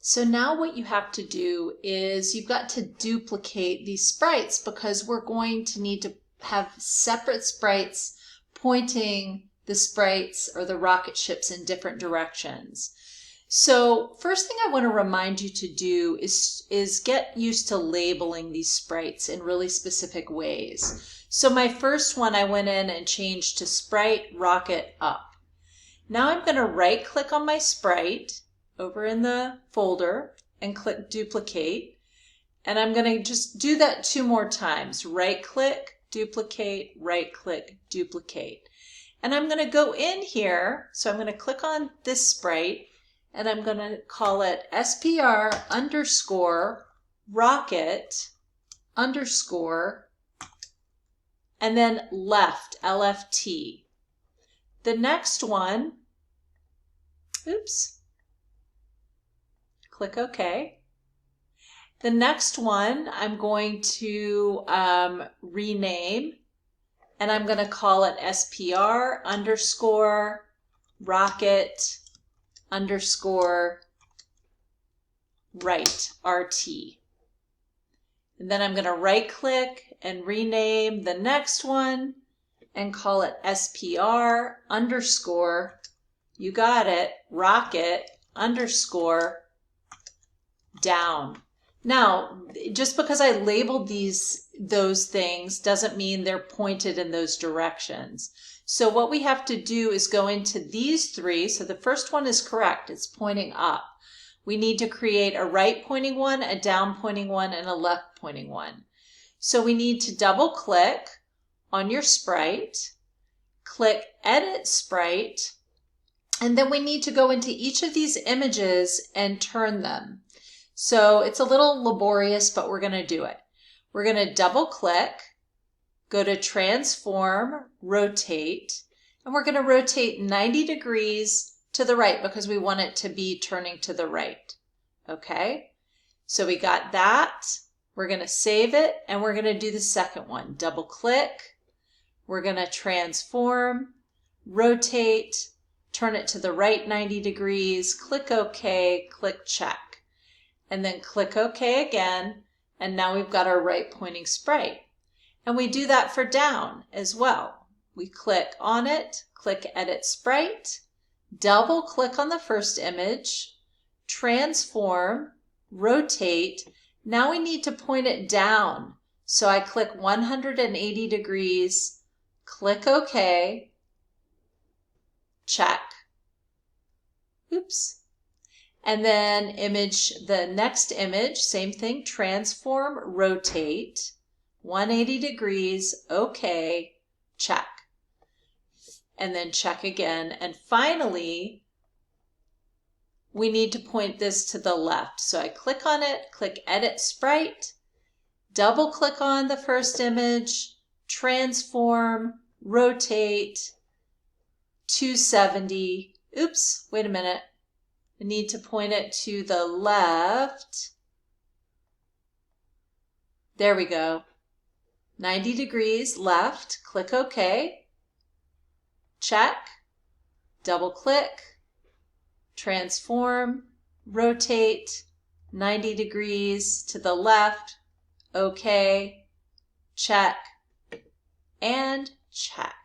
So now what you have to do is you've got to duplicate these sprites because we're going to need to have separate sprites pointing the sprites or the rocket ships in different directions. So first thing I want to remind you to do is get used to labeling these sprites in really specific ways. So my first one, I went in and changed to sprite rocket up. Now I'm going to right click on my sprite over in the folder and click duplicate. And I'm going to just do that 2 more times. Right click, duplicate, right click, duplicate. And I'm going to go in here. So I'm going to click on this sprite and I'm going to call it SPR underscore rocket underscore and then left, LFT. The next one, oops, click OK. The next one I'm going to rename, and I'm going to call it SPR underscore rocket underscore right, RT. And then I'm going to right click and rename the next one and call it SPR underscore, you got it, rocket underscore down. Now, just because I labeled those things doesn't mean they're pointed in those directions. So what we have to do is go into these 3. So the first one is correct. It's pointing up. We need to create a right pointing one, a down pointing one, and a left pointing one. So we need to double click on your sprite, click Edit Sprite, and then we need to go into each of these images and turn them. So it's a little laborious, but we're going to do it. We're going to double click, go to Transform, Rotate, and we're going to rotate 90 degrees to the right because we want it to be turning to the right. Okay, so we got that. We're going to save it, and we're going to do the second one. Double click, we're going to Transform, Rotate, turn it to the right 90 degrees, click OK, click Check. And then click OK again, and now we've got our right pointing sprite. And we do that for down as well. We click on it, click Edit Sprite, double click on the first image, transform, rotate. Now we need to point it down. So I click 180 degrees, click OK, check. Oops. And then the next image, same thing, transform, rotate, 180 degrees, OK, check. And then check again. And finally, we need to point this to the left. So I click on it, click Edit Sprite, double click on the first image, transform, rotate, 270. Oops, wait a minute. I need to point it to the left. There we go. 90 degrees left. Click OK. Check. Double click. Transform. Rotate. 90 degrees to the left. OK. Check. And check.